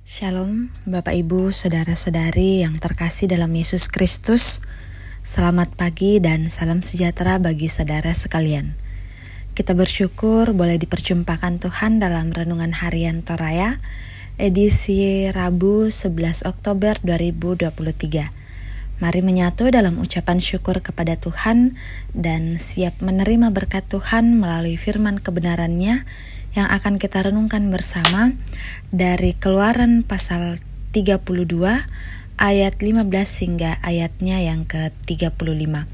Shalom, Bapak Ibu, Saudara-saudari yang terkasih dalam Yesus Kristus. Selamat pagi dan salam sejahtera bagi saudara sekalian. Kita bersyukur boleh diperjumpakan Tuhan dalam Renungan Harian Toraya, edisi Rabu 11 Oktober 2023. Mari menyatu dalam ucapan syukur kepada Tuhan dan siap menerima berkat Tuhan melalui firman kebenaran-Nya yang akan kita renungkan bersama dari Keluaran pasal 32 ayat 15 hingga ayatnya yang ke-35.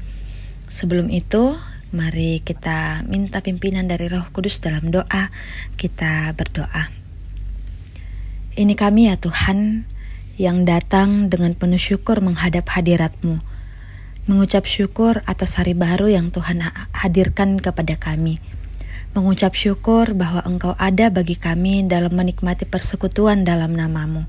Sebelum itu, mari kita minta pimpinan dari Roh Kudus dalam doa. Kita berdoa. Ini kami ya Tuhan, yang datang dengan penuh syukur menghadap hadirat-Mu, mengucap syukur atas hari baru yang Tuhan hadirkan kepada kami. Mengucap syukur bahwa Engkau ada bagi kami dalam menikmati persekutuan dalam nama-Mu.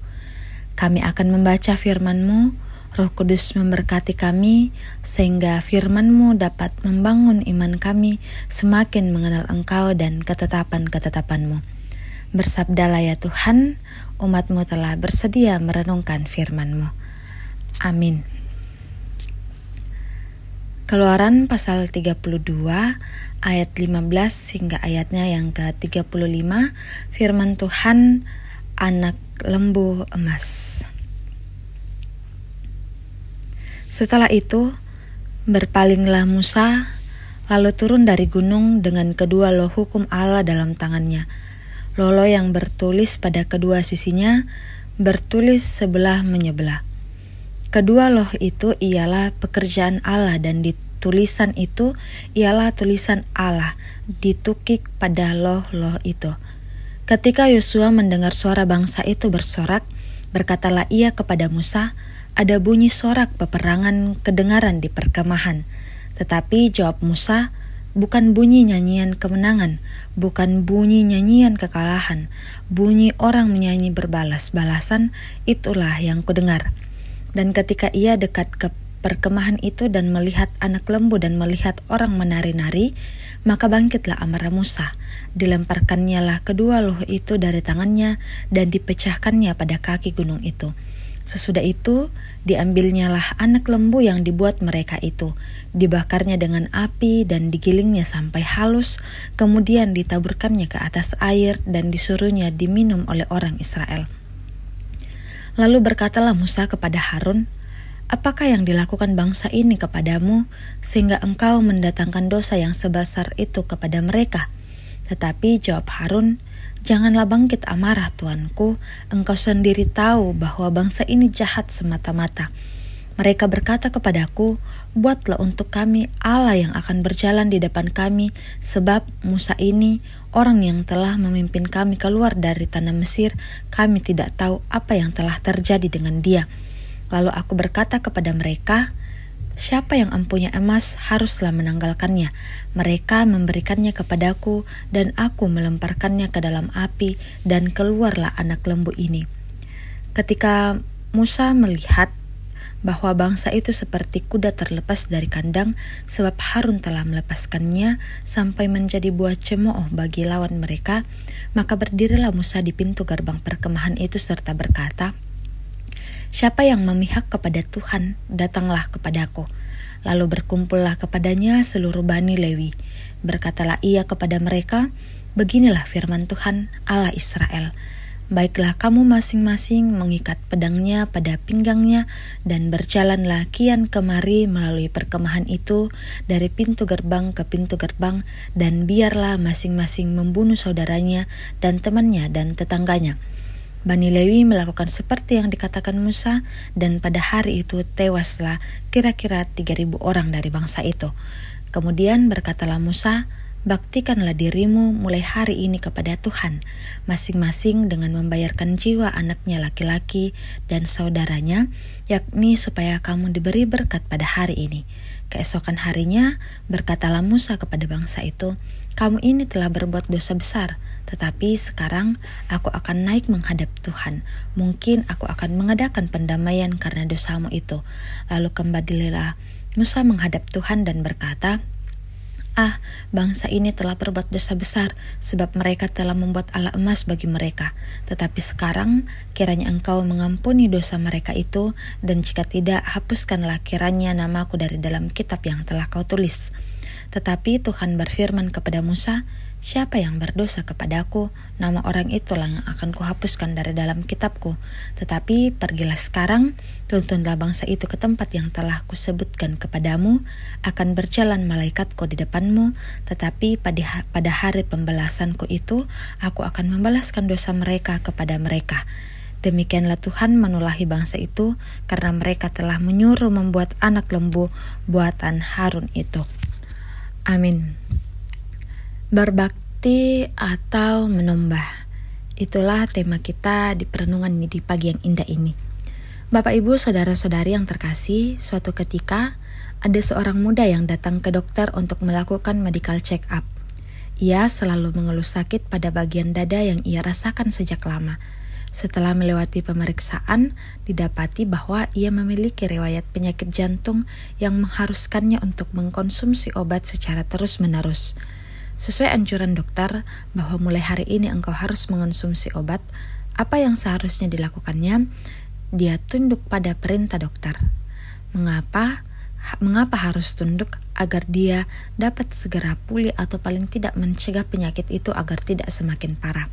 Kami akan membaca firman-Mu, Roh Kudus memberkati kami, sehingga firman-Mu dapat membangun iman kami semakin mengenal Engkau dan ketetapan-ketetapan-Mu. Bersabdalah ya Tuhan, umat-Mu telah bersedia merenungkan firman-Mu. Amin. Keluaran pasal 32 ayat 15 hingga ayatnya yang ke-35, firman Tuhan, anak lembu emas. Setelah itu, berpalinglah Musa, lalu turun dari gunung dengan kedua loh hukum Allah dalam tangannya. Loh yang bertulis pada kedua sisinya, bertulis sebelah menyebelah. Kedua loh itu ialah pekerjaan Allah dan di tulisan itu ialah tulisan Allah ditukik pada loh-loh itu. Ketika Yosua mendengar suara bangsa itu bersorak, berkatalah ia kepada Musa, ada bunyi sorak peperangan kedengaran di perkemahan. Tetapi jawab Musa, bukan bunyi nyanyian kemenangan, bukan bunyi nyanyian kekalahan, bunyi orang menyanyi berbalas-balasan, itulah yang kudengar. Dan ketika ia dekat ke perkemahan itu dan melihat anak lembu dan melihat orang menari-nari, maka bangkitlah amarah Musa. Dilemparkannya lah kedua loh itu dari tangannya dan dipecahkannya pada kaki gunung itu. Sesudah itu, diambilnyalah anak lembu yang dibuat mereka itu, dibakarnya dengan api dan digilingnya sampai halus, kemudian ditaburkannya ke atas air dan disuruhnya diminum oleh orang Israel. Lalu berkatalah Musa kepada Harun, apakah yang dilakukan bangsa ini kepadamu, sehingga engkau mendatangkan dosa yang sebesar itu kepada mereka? Tetapi jawab Harun, janganlah bangkit amarah tuanku, engkau sendiri tahu bahwa bangsa ini jahat semata-mata. Mereka berkata kepadaku, buatlah untuk kami Allah yang akan berjalan di depan kami, sebab Musa ini, orang yang telah memimpin kami keluar dari tanah Mesir, kami tidak tahu apa yang telah terjadi dengan dia. Lalu aku berkata kepada mereka, siapa yang empunya emas haruslah menanggalkannya. Mereka memberikannya kepadaku dan aku melemparkannya ke dalam api dan keluarlah anak lembu ini. Ketika Musa melihat bahwa bangsa itu seperti kuda terlepas dari kandang, sebab Harun telah melepaskannya sampai menjadi buah cemooh bagi lawan mereka, maka berdirilah Musa di pintu gerbang perkemahan itu serta berkata, siapa yang memihak kepada Tuhan, datanglah kepadaku. Lalu berkumpullah kepadanya seluruh Bani Lewi. Berkatalah ia kepada mereka, beginilah firman Tuhan Allah Israel. Baiklah kamu masing-masing mengikat pedangnya pada pinggangnya dan berjalanlah kian kemari melalui perkemahan itu dari pintu gerbang ke pintu gerbang, dan biarlah masing-masing membunuh saudaranya dan temannya dan tetangganya. Bani Lewi melakukan seperti yang dikatakan Musa, dan pada hari itu tewaslah kira-kira 3.000 orang dari bangsa itu. Kemudian berkatalah Musa, baktikanlah dirimu mulai hari ini kepada Tuhan, masing-masing dengan membayarkan jiwa anaknya laki-laki dan saudaranya, yakni supaya kamu diberi berkat pada hari ini. Keesokan harinya berkatalah Musa kepada bangsa itu, kamu ini telah berbuat dosa besar, tetapi sekarang aku akan naik menghadap Tuhan. Mungkin aku akan mengadakan pendamaian karena dosamu itu. Lalu kembalilah Musa menghadap Tuhan dan berkata, Ah, bangsa ini telah berbuat dosa besar, sebab mereka telah membuat ala emas bagi mereka. Tetapi sekarang, kiranya Engkau mengampuni dosa mereka itu, dan jika tidak, hapuskanlah kiranya namaku dari dalam kitab yang telah Kau tulis. Tetapi Tuhan berfirman kepada Musa, siapa yang berdosa kepadaku, nama orang itulah yang akan kuhapuskan dari dalam kitabku. Tetapi pergilah sekarang, tuntunlah bangsa itu ke tempat yang telah kusebutkan kepadamu, akan berjalan malaikatku di depanmu, tetapi pada hari pembalasanku itu, aku akan membalaskan dosa mereka kepada mereka. Demikianlah Tuhan menulahi bangsa itu, karena mereka telah menyuruh membuat anak lembu buatan Harun itu. Amin. Berbakti atau menyembah, itulah tema kita di perenungan di pagi yang indah ini. Bapak, Ibu, saudara-saudari yang terkasih, suatu ketika ada seorang muda yang datang ke dokter untuk melakukan medical check up. Ia selalu mengeluh sakit pada bagian dada yang ia rasakan sejak lama. Setelah melewati pemeriksaan, didapati bahwa ia memiliki riwayat penyakit jantung yang mengharuskannya untuk mengkonsumsi obat secara terus-menerus. Sesuai anjuran dokter bahwa mulai hari ini engkau harus mengonsumsi obat, apa yang seharusnya dilakukannya? Dia tunduk pada perintah dokter. Mengapa harus tunduk? Agar dia dapat segera pulih atau paling tidak mencegah penyakit itu agar tidak semakin parah.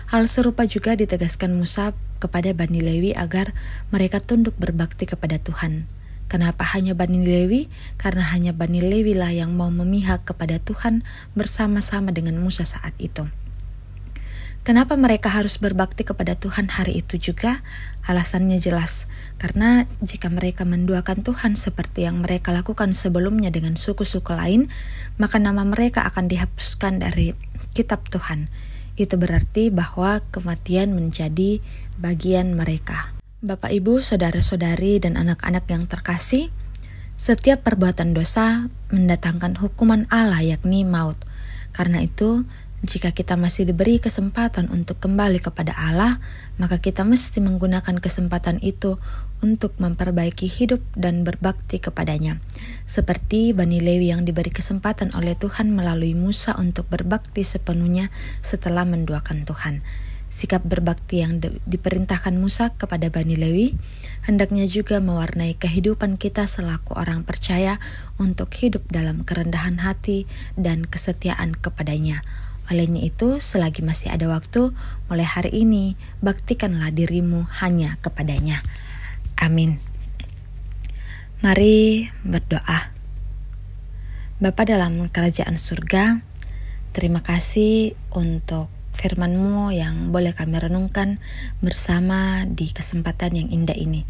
Hal serupa juga ditegaskan Musa kepada Bani Lewi agar mereka tunduk berbakti kepada Tuhan. Kenapa hanya Bani Lewi? Karena hanya Bani Lewi lah yang mau memihak kepada Tuhan bersama-sama dengan Musa saat itu. Kenapa mereka harus berbakti kepada Tuhan hari itu juga? Alasannya jelas, karena jika mereka menduakan Tuhan seperti yang mereka lakukan sebelumnya dengan suku-suku lain, maka nama mereka akan dihapuskan dari kitab Tuhan. Itu berarti bahwa kematian menjadi bagian mereka. Bapak, Ibu, saudara-saudari, dan anak-anak yang terkasih, setiap perbuatan dosa mendatangkan hukuman Allah, yakni maut. Karena itu, jika kita masih diberi kesempatan untuk kembali kepada Allah, maka kita mesti menggunakan kesempatan itu untuk memperbaiki hidup dan berbakti kepadanya. Seperti Bani Lewi yang diberi kesempatan oleh Tuhan melalui Musa untuk berbakti sepenuhnya setelah menduakan Tuhan. Sikap berbakti yang diperintahkan Musa kepada Bani Lewi hendaknya juga mewarnai kehidupan kita selaku orang percaya untuk hidup dalam kerendahan hati dan kesetiaan kepadanya. Olehnya itu, selagi masih ada waktu, mulai hari ini, baktikanlah dirimu hanya kepadanya. Amin. Mari berdoa. Bapa dalam kerajaan surga, terima kasih untuk firman-Mu yang boleh kami renungkan bersama di kesempatan yang indah ini.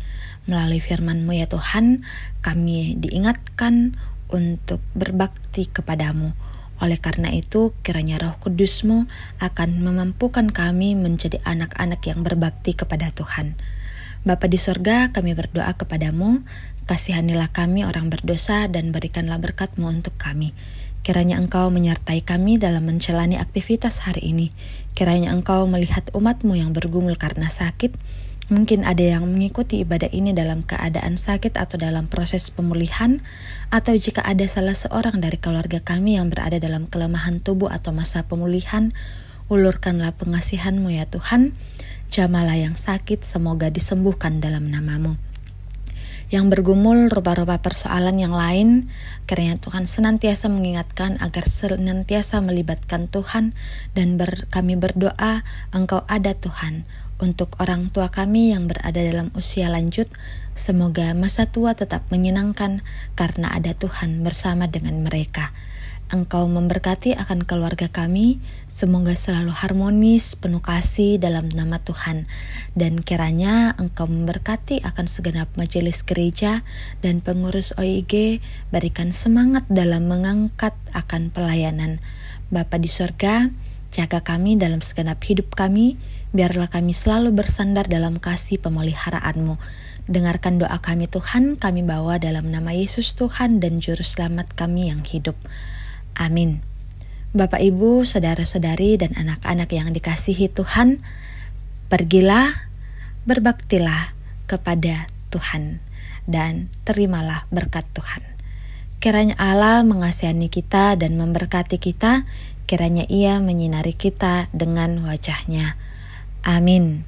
Melalui firman-Mu ya Tuhan, kami diingatkan untuk berbakti kepadamu. Oleh karena itu, kiranya Roh Kudus-Mu akan memampukan kami menjadi anak-anak yang berbakti kepada Tuhan. Bapa di sorga, kami berdoa kepadamu, kasihanilah kami orang berdosa dan berikanlah berkat-Mu untuk kami. Kiranya Engkau menyertai kami dalam menjalani aktivitas hari ini. Kiranya Engkau melihat umat-Mu yang bergumul karena sakit. Mungkin ada yang mengikuti ibadah ini dalam keadaan sakit atau dalam proses pemulihan, atau jika ada salah seorang dari keluarga kami yang berada dalam kelemahan tubuh atau masa pemulihan, ulurkanlah pengasihan-Mu ya Tuhan. Jamalah yang sakit, semoga disembuhkan dalam nama-Mu. Yang bergumul rupa-rupa persoalan yang lain, kiranya Tuhan senantiasa mengingatkan agar senantiasa melibatkan Tuhan, dan kami berdoa Engkau ada Tuhan. Untuk orang tua kami yang berada dalam usia lanjut, semoga masa tua tetap menyenangkan karena ada Tuhan bersama dengan mereka. Engkau memberkati akan keluarga kami, semoga selalu harmonis, penuh kasih dalam nama Tuhan. Dan kiranya Engkau memberkati akan segenap majelis gereja dan pengurus OIG, berikan semangat dalam mengangkat akan pelayanan. Bapa di sorga, jaga kami dalam segenap hidup kami, biarlah kami selalu bersandar dalam kasih pemeliharaan-Mu. Dengarkan doa kami Tuhan, kami bawa dalam nama Yesus Tuhan dan Juru Selamat kami yang hidup. Amin. Bapak, Ibu, saudara-saudari, dan anak-anak yang dikasihi Tuhan, pergilah, berbaktilah kepada Tuhan, dan terimalah berkat Tuhan. Kiranya Allah mengasihani kita dan memberkati kita, kiranya Ia menyinari kita dengan wajah-Nya. Amin.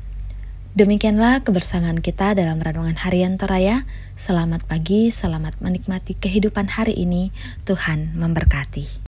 Demikianlah kebersamaan kita dalam Renungan Harian Toraya. Selamat pagi, selamat menikmati kehidupan hari ini. Tuhan memberkati.